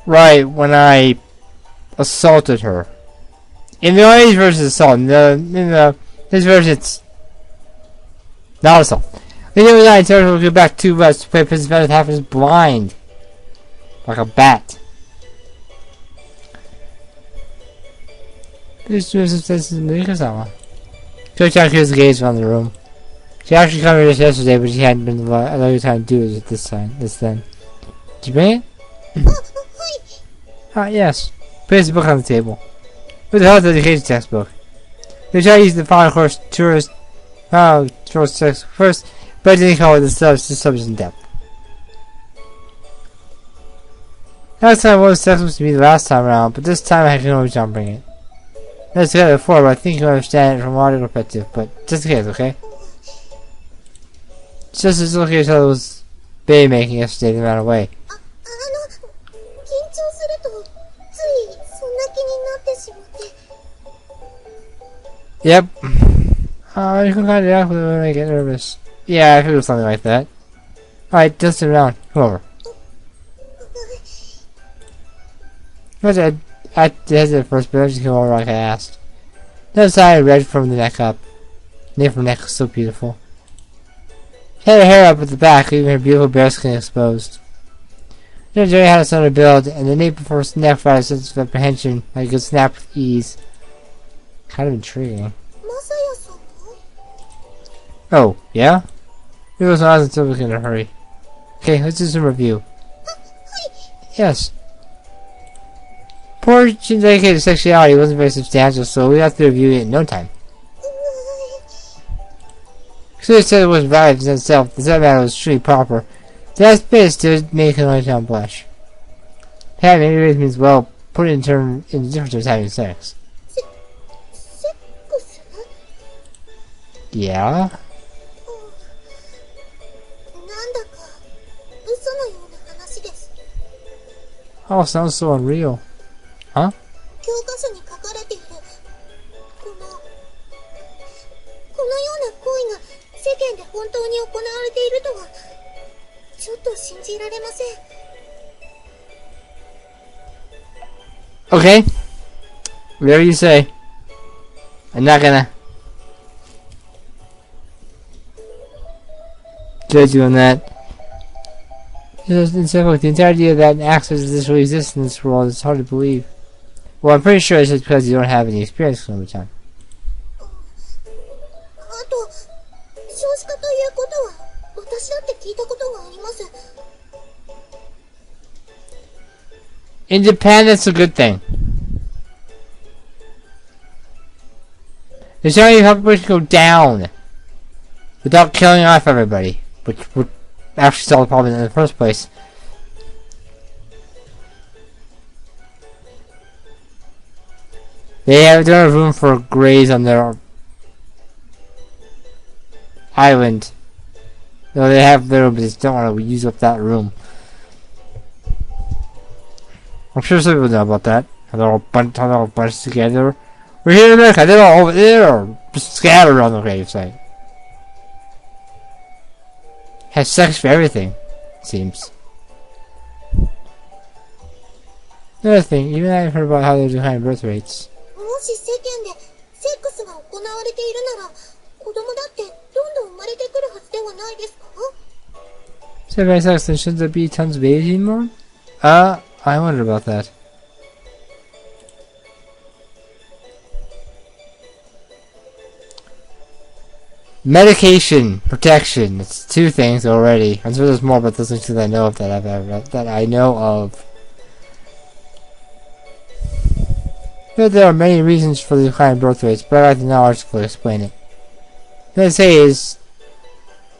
Right, when I assaulted her. In the only version, it's assault. This version, it's not assault. The other night, Turtle will go back 2 months to play Princess Venice half is blind. Like a bat. This is Mika-sama. Kochaki was engaged around the room. She actually came here just yesterday, but she hadn't been allowed time to do it this then. Did you bring it? Ah, yes. Place the book on the table. With the health education textbook. They try to use the following course tourist text first, but didn't cover the subject in depth. Last time was supposed to be the last time around, but this time I can always bring it. That's together before, but I think you understand it from a logical perspective, but just in case, okay? Just as looking at each other's baby making yesterday, they ran away. Yep. You can kind of act when I get nervous. Yeah, I figured something like that. Alright, just sit around. Come over. I hesitated first, but I just came over like I asked. That side red from the neck up. Nape from the neck was so beautiful. She had her hair up at the back, leaving her beautiful bare skin exposed. Jerry had a similar build, and the nape of her neck provided a sense of apprehension, like it could snap with ease. Kind of intriguing. Oh, yeah? It was not until we in a hurry. Okay, let's do some review. Yes. Portion dedicated to sexuality wasn't very substantial, so we have to review it in no time. Clearly said it was valid in itself, the subject matter was truly proper. The last bit did make an only town blush. Having anyways means, well, put it in different terms having sex. Yeah? Oh, sounds so unreal. Huh? Okay. Whatever you say. I'm not gonna judge you on that. The entire idea that an access does really exist in this world is hard to believe. Well, I'm pretty sure it's just because you don't have any experience with it. In Japan, that's a good thing. They're trying to help everybody go down without killing off everybody, which would actually solve the problem in the first place. They don't have room for grays on their island. No, they have their room, but they just don't want to use up that room. I'm sure some people know about that. How they're all bunched together. We're here in America, they're all over there, just scattered around the grave site. Has sex for everything, it seems. Another thing, even I've heard about how they're behind birth rates. So by sex, then shouldn't there be tons of babies anymore? I wondered about that. Medication protection. It's 2 things already. I'm sure there's more, but those things that I know of that I know of. There are many reasons for the decline in birth rates, but I like the knowledge to explain it. What I say is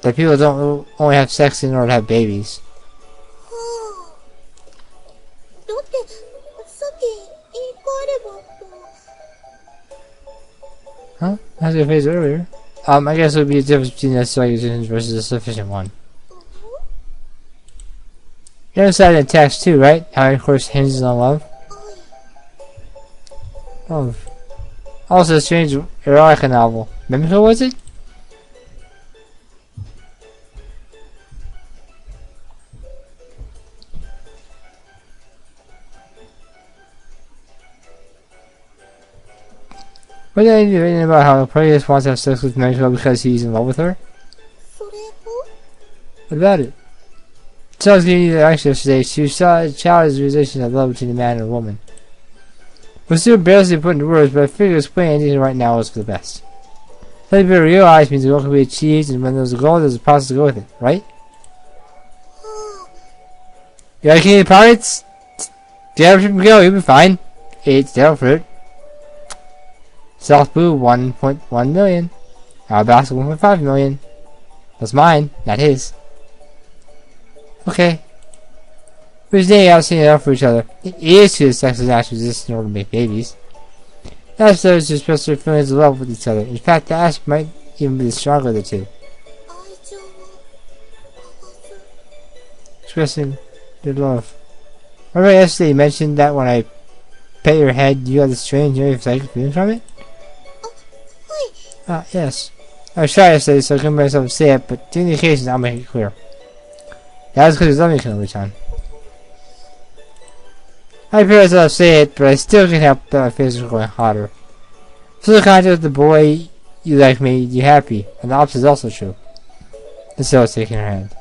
that people don't only have sex in order to have babies. Huh? As I phrased earlier. I guess it would be a difference between a necessary decision versus a sufficient one. You understand in text too, right? How of course hinges on love. Love. Also a strange erotica novel. Remember who was it? What did I do reading about how Proteus wants to have sex with Megalo because he's in love with her? What about it? So I was giving you the answer yesterday. She saw a child's realization of love between a man and a woman. It was still barely put into words, but I figured explaining anything right now was for the best. Something to realize means the goal can be achieved, and when there's a goal, there's a process to go with it, right? You like any pirates? Get up, go, you'll be fine. 8 stale fruit. South Blue 1.1 million. Alabasta 1.5 million. That's mine, not his. Okay. But today I was seeing it out for each other. It is to the sexes actually exist in order to make babies. That's those who express their feelings of love with each other. In fact, the aspect might even be the stronger of the two. Expressing their love. Remember yesterday you mentioned that when I pet your head, you had a strange psychic feeling from it? Yes. I was shy yesterday, so I couldn't bring myself to say it, but during the occasions, I'll make it clear. That was because you love me, Kenobi-chan. I appear as I'll say it, but I still can't help that my face is growing hotter. So the contact with the boy you like made you happy, and the opposite is also true. And so it's taking her hand.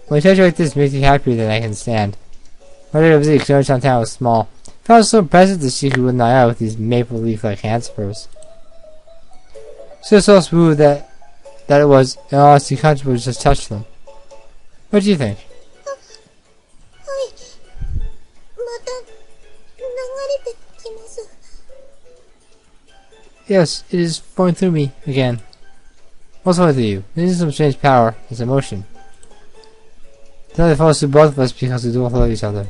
When I touch you like this, it makes me happier than I can stand. My little visit to Kenobi-chan town was small. I was so impressed that she could not out with these maple leaf-like hands of hers. She was so smooth that it was, in all honesty, comfortable to just touch them. What do you think? Yes, it is flowing through me again. What's wrong with you? This is some strange power. It's emotion. Then it falls to both of us because we both love each other.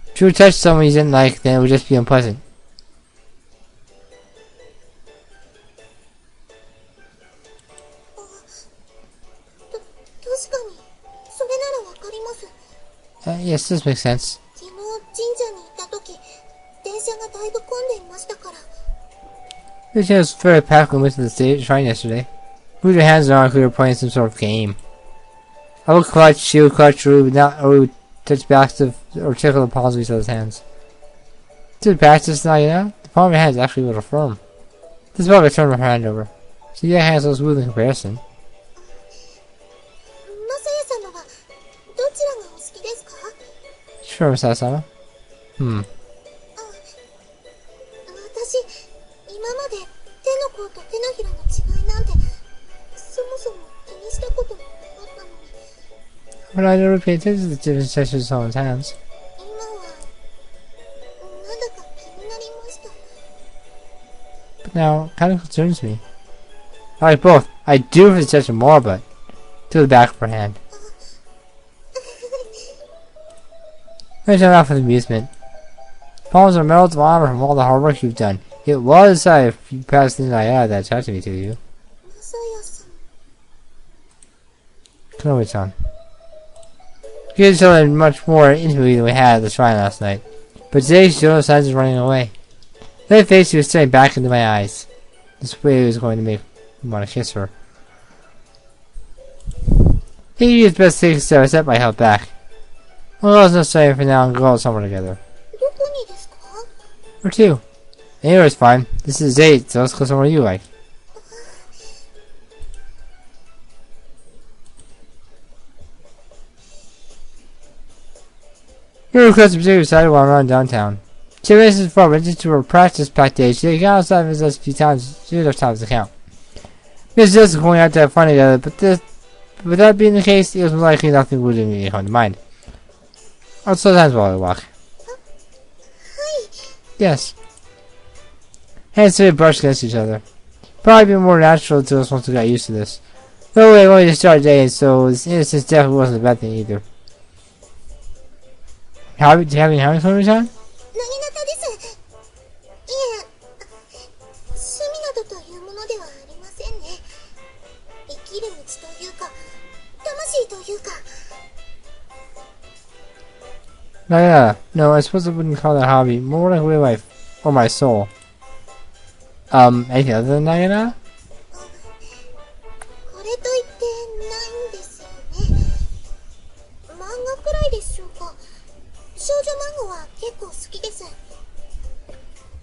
If you would touch someone you didn't like, then it would just be unpleasant. Yes, this makes sense. The train was very packed when we went to the shrine yesterday. Moved your hands around like we were playing some sort of game. I would clutch, she would clutch, or we would touch backs of, or tickle the palms of each other's hands. To practice now, you know? The palm of your hand is actually a little firm. This is about to turn my hand over. So your hand's so smooth in comparison. Sure, Masaya-sama. But I never paid attention to the different sections of someone's hands. But now, it kind of concerns me. I like both. I do for the section more, but to the back of her hand. Let's turn off with amusement. Palms are medals of honor from all the hard work you've done. It was if you passed the Naya that attracted me to you. Kenobi-chan. We get each other much more intimately than we had at the shrine last night. But today she showed no signs of running away. That face she was staring back into my eyes. This way was going to make me want to kiss her. He used best to take a step. I set my help back. Well, it's necessary for now and go somewhere together. Where to? Anywhere's fine. This is 8, so let's go somewhere you like. We requested a particular side while around downtown. She races for went into her practice-packed day. She got outside and us a few times. She had enough times to count. Miss just going out to have fun together, but with that being the case, it was likely nothing would immediately come to mind. Or sometimes while we walk. Yes. Hands to brush against each other. Probably be more natural to us once we got used to this. Though we only just started day, so this innocence definitely wasn't a bad thing either. Do you have any having fun, John? No, I suppose I wouldn't call that a hobby. More like a way of life. Or my soul. Anything other than Nagana?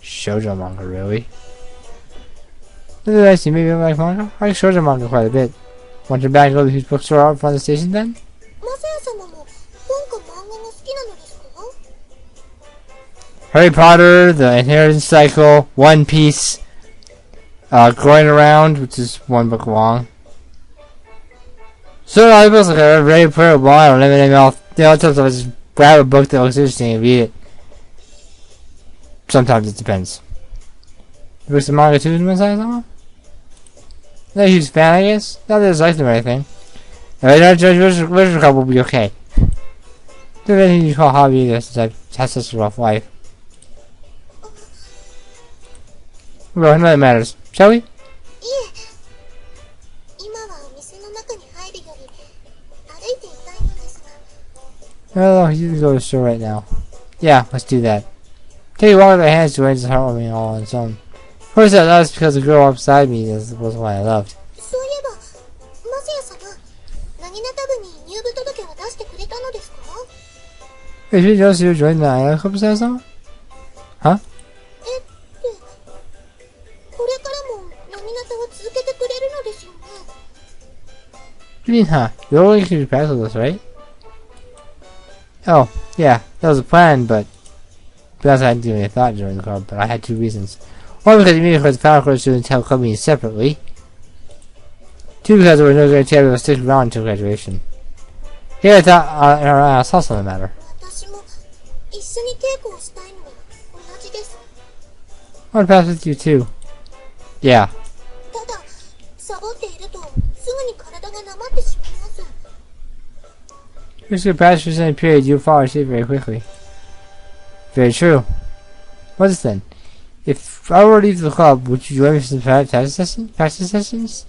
Shoujo manga, really? I see, maybe I like manga? I like shoujo manga quite a bit. Want to back go to the bookstore out in front of the station then? Harry Potter, The Inheritance Cycle, One Piece, Going Around, which is one book long. So a lot of books like I ready to put it long, I don't limit them all. Sometimes I just grab a book that looks interesting and read it. Sometimes it depends. Books of manga too, in one side of not a huge fan, I guess. Not that I like them or anything. If I don't judge Wizard Club, will be okay. Don't have anything you call hobby either, since I've had such a rough life. Well, none of that matters. Shall we? Oh, you can go to the store right now. Yeah, let's do that. Take a walk with my hands to arrange the heartwarming all on its own. Of course, that's because the girl beside me was the one I loved. Wait, did you notice you joined the island club beside someone? Huh? What do you mean, huh? You're only going to be back with us, right? Oh, yeah, that was a plan, but because I didn't do any thought during the club, but I had two reasons. One, because immediately the final course students held club meetings separately. Two, because there was no guarantee I would stick around until graduation. Here I thought I saw something the matter. I would pass with you too. Yeah. If you pass for any period, you'll fall asleep very quickly. Very true. What's then? If I were to leave the club, would you join me for some practice sessions?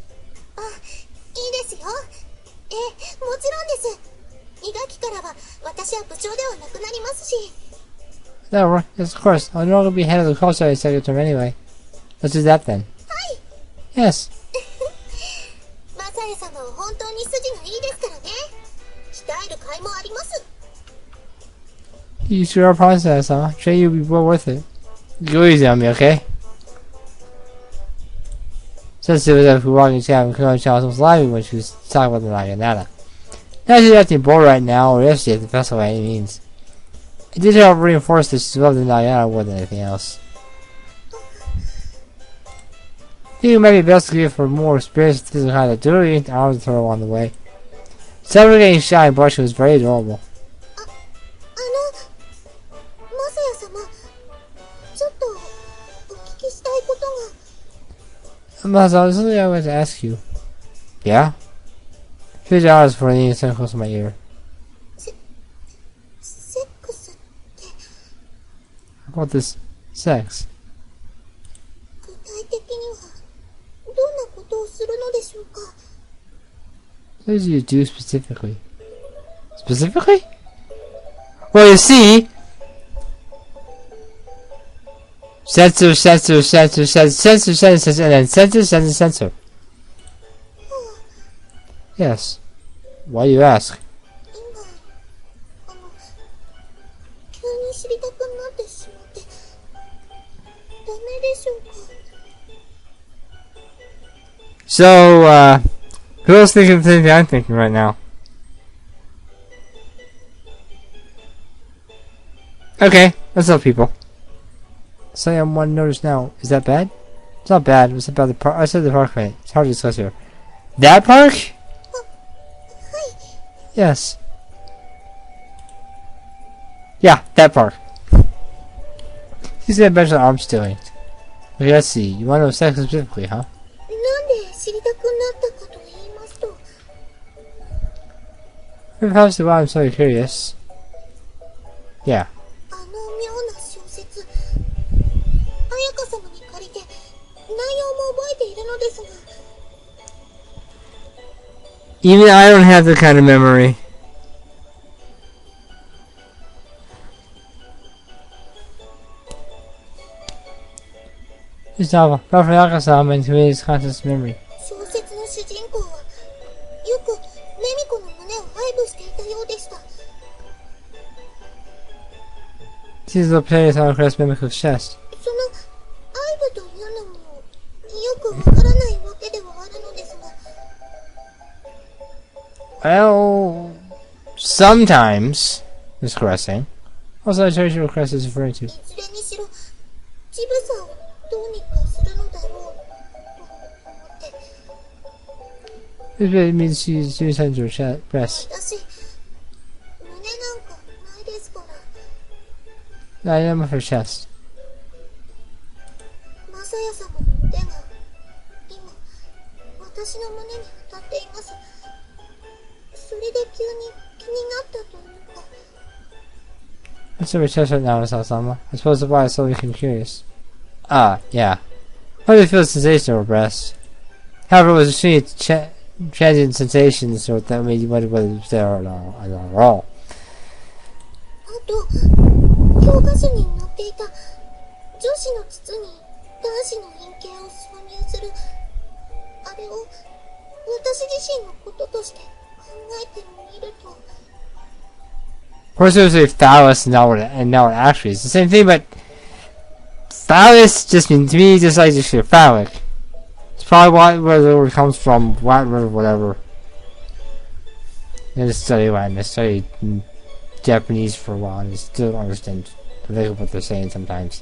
No, yes, of course. I'll no longer be head of the culture second term anyway. Let's do that then. Yes. You sure are process, huh? Sure, you'll be well worth it. Go easy on me, okay? Since it was a walking chat, Charles was laughing when she was talking about the Naginata. Now she's acting bored right now, or yesterday at the festival by any means. It did help reinforce that she loved the Naginata more than anything else. I think it might be best to give her more experience with physical contact. Doing it arms with her along the way. Several getting shy and blushing was very adorable. There's something I want to ask you. Yeah? $50 for anything so close to my ear. How about this sex? What do you do specifically? Specifically? Well, you see... Censor, censor, censor, censor, censor, censor, and then censor, censor, censor. Yes. Why do you ask? So, who else thinking the same thing I'm thinking right now? Okay, let's help people. So I want to notice now. Is that bad? It's not bad. It's about the park. I said the park right. It's hard to discuss here. That park? Yes. Yeah, that park. He's gonna mention arm stealing. Okay, let's see. You want to know sex specifically, huh? Perhaps why I'm so curious. Yeah. Even I don't have that kind of memory. This novel, not for Akasama and today's conscious memory. This is the place on Crest Mimiko's chest. Well, sometimes it's caressing. Also, I show you what caress is referring to. It means she's doing something to her breast. No, I am of her chest. What's over chest right now, Sama? I suppose the why is so we can curious. Ah, yeah. How do you feel the sensation of her breast? However, it was extremely transient sensation, so that made you wonder whether it was there at all. Of course, it was a phallus and not what it actually is. The same thing, but phallus just means to me just like just phallic. It's probably where the word comes from, Latin or whatever. I just study Latin. I studied Japanese for a while and I still don't understand what they're saying sometimes.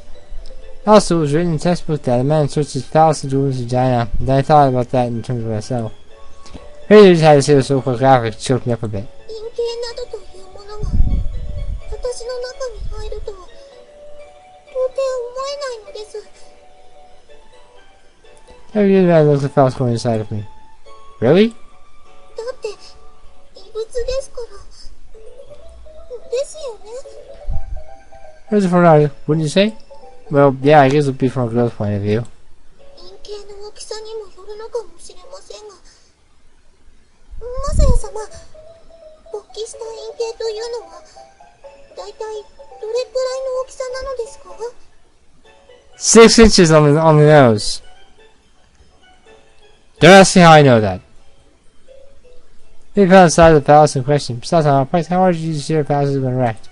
Also, it was written in a textbook that a man inserts his phallus into his vagina, and I thought about that in terms of myself. Maybe I just had to say it was so quick graphic, it choked me up a bit. Every year I look at the phallus going inside of me. Really? Where's it from now? Wouldn't you say? Well, yeah, I guess it would be from a girl's point of view. Six inches on the nose. Don't ask me how I know that. They found the side of the phallus in question. Besides, how hard did you see your phallus has been erect?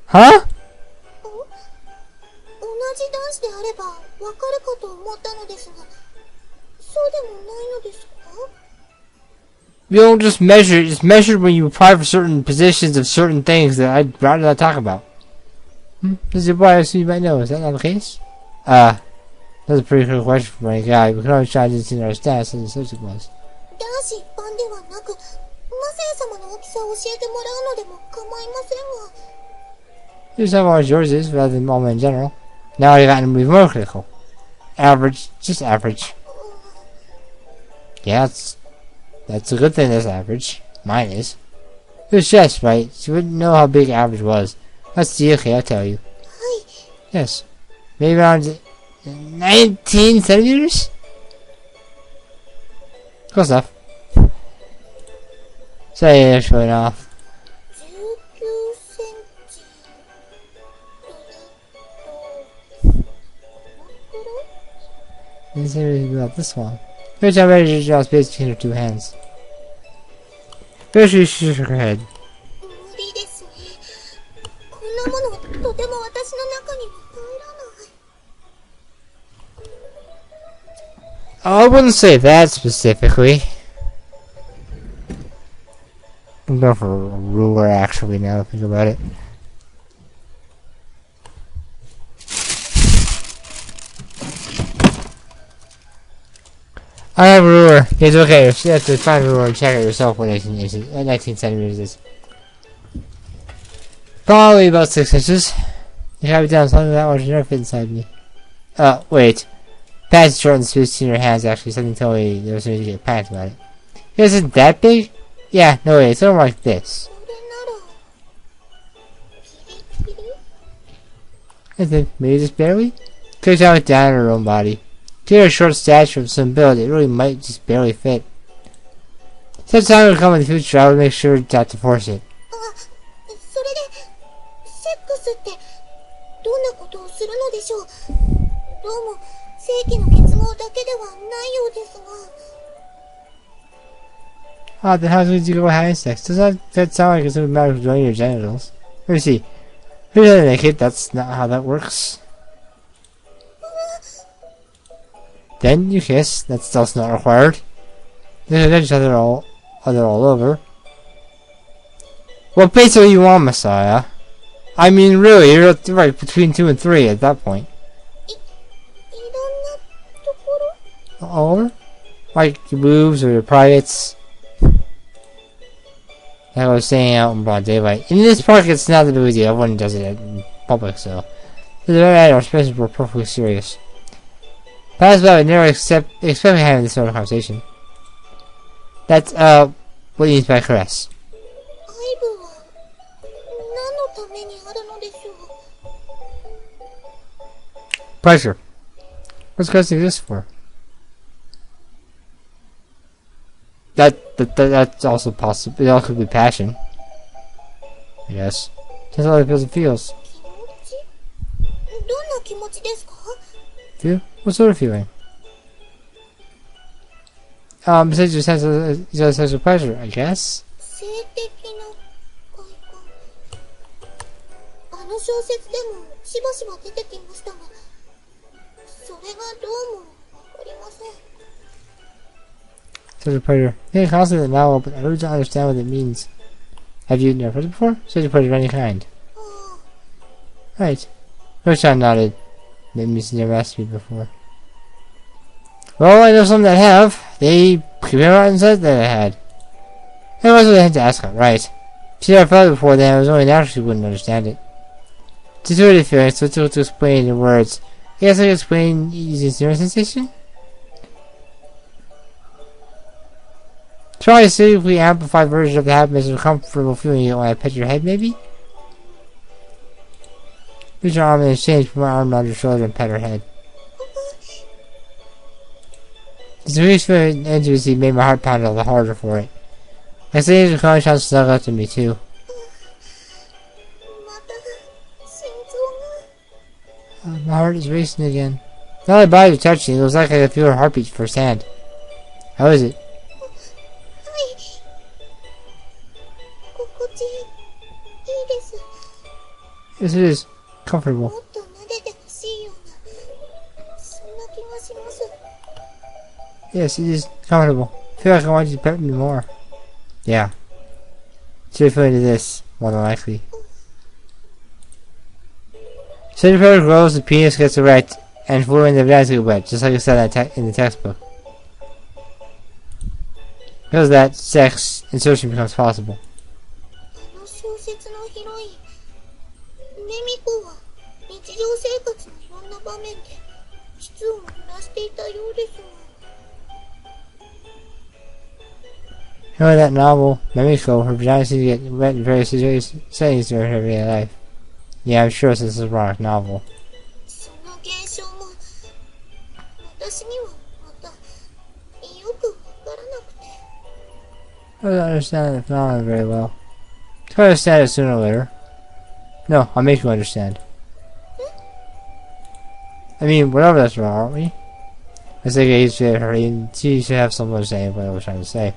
Huh? You don't just measure it, it's measured when you apply for certain positions of certain things that I'd rather not talk about. This is why I assume you might know, is that not the case? That's a pretty cool question for my guy. We can always try to see our stats and the subject was. Here's how large yours is rather than all men in general. Now I've gotten to be more critical. Average, just average. Yeah, that's a good thing that's average. Mine is. It was just right. She wouldn't know how big average was. That's the okay, I'll tell you. Yes. Maybe around 19 centimeters? Close enough. So yeah, showing off. Didn't say anything about this one. Here's how ready to draw space between her two hands. First, she shook her head. I wouldn't say that specifically. I'm going for a ruler actually now that I think about it. I have a ruler. It's okay. You have to find a ruler and check it yourself what 19 centimeters is. Probably about 6 inches. You have it down something that much never fit inside me. Wait. Pants short and space in your hands actually. Something told me there was something to get pants about it. Isn't that big? Yeah, no way. It's something like this. I think maybe just barely? Could down it down in her own body. Due to her short stature and some build, it really might just barely fit. Such time will come in the future, I will make sure not to force it. Ah, then how did you go having sex? Does that sound like it's a matter of joining your genitals? Let me see. Who's naked? That's not how that works. Then you kiss. That's also not required. They touch each other all over. What pace are you on, Messiah? I mean, really, you're right between 2 and 3 at that point. All over? Like your boobs or your privates. Like I was saying out in broad daylight. In this park, it's not a big deal. Everyone does it in public, so. The very our expressions were perfectly serious. Past that, I would never expect me having this sort of conversation. That's, what do you mean by caress? Pleasure. What's caressing this for? That's also possible. It also could be passion. I guess. That's how it feels. Feel? What sort of feeling? Besides your sense of sexual pleasure, I guess. Sexual pleasure. Yeah, constantly in the novel, but I really don't understand what it means. Have you never heard it before? Sexual pleasure of any kind. Right. Roshan nodded. That means you never asked me before. Well, I know some that have. They came out and said that I had. It was what I had to ask her, right? She never felt it before then, it was only natural she wouldn't understand it. It's a sort of feeling, so it's difficult to explain in words. I guess I can explain using zero sensation? Try a significantly amplified version of the happiness and comfortable feeling you get when I pet your head, maybe? Reach your arm in exchange for my arm around your shoulder and pet her head. This really feeling intimacy made my heart pound all the harder for it. I say the calling shots snug up to me too. My heart is racing again. Not my body was touching, it was like I could feel her heartbeat firsthand. How is it? Yes, it is. Comfortable. Yes, it is comfortable. I feel like I want you to pet me more. Yeah. So you're feeling to this, more than likely. So the prayer grows, the penis gets erect, and fluid in the vagina gets wet, just like it said in the textbook. Because of that, sex insertion becomes possible. You know that novel, Memiko, her vagina seems to get wet in various settings during her everyday life. Yeah, I'm sure this is a erotic novel. I don't understand the phenomenon very well. I'll understand it sooner or later. No, I'll make you understand. I mean, whatever that's wrong, aren't we? I think I used to her, and she should have something to say what I was trying to say.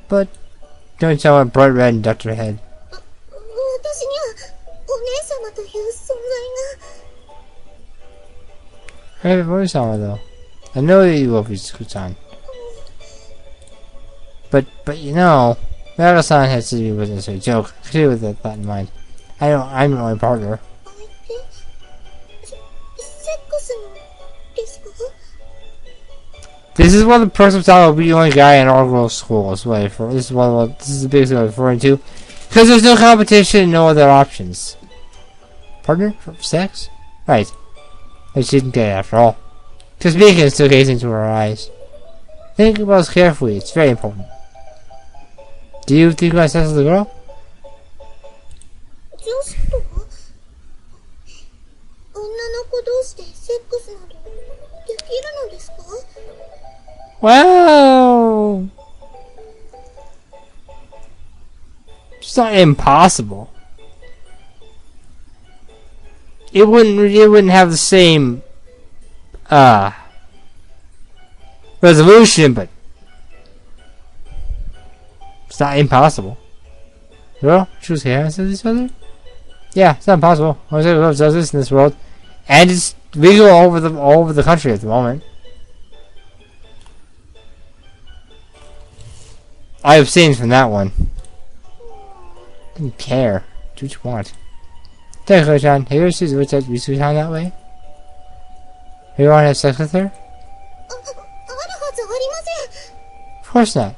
But don't tell her bright red and ducked her head. I have a voice on her though. I know that you love Kutan. But you know, Marasan has to do with this a joke. Clear with that in mind. I know I'm your only partner. This is one of the perks of I'll be the only guy in our girls' school as well. This is the biggest thing I'm referring to. Because there's no competition and no other options. Partner? For sex? Right. I shouldn't get it after all. Because Beacon is still gazing into her eyes. Think about this carefully, it's very important. Do you think you want sex with the girl? Well, it's not impossible. It wouldn't have the same resolution, but it's not impossible. Well, choose hands to each other? Yeah, it's not impossible. Only love does this in this world. And it's legal all over the country at the moment. I abstained from that one. Didn't care. Do what you want. Thank you, John. Have you ever seen the witch that we switch on that way? You want to have sex with her? Of course not.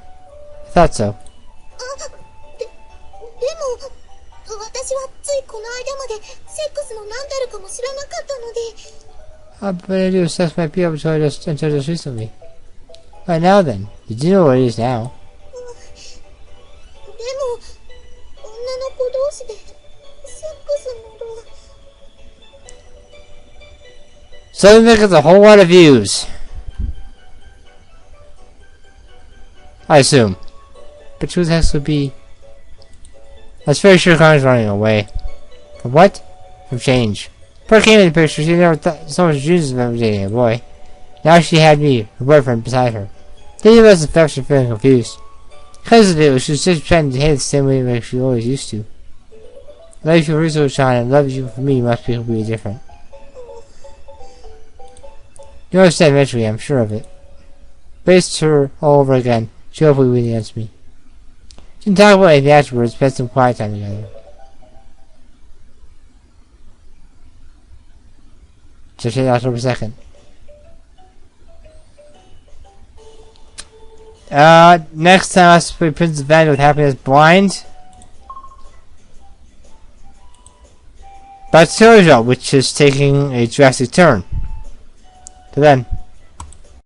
I thought so. But I do sex might be able to until just recently. Right now then. You do know what it is now. So they gets a whole lot of views. I assume. But who the heck would be? That's very sure Connor's running away. From what? From change. Before I came in the picture, she never thought so much Jesus of ever dating a boy. Now she had me, her boyfriend, beside her. Dating was affection, feeling confused. Because of it, she was just trying to behave the same way like she always used to. I love you for research, Sean, and love you for me must be completely different. You'll understand eventually, I'm sure of it. Faced her all over again. She hopefully win against me. Didn't talk about anything afterwards, spent some quiet time together. So today, October 2nd. Next time I play Prince Evangile with Happiness Blind. But Sergio, which is taking a drastic turn. Till then.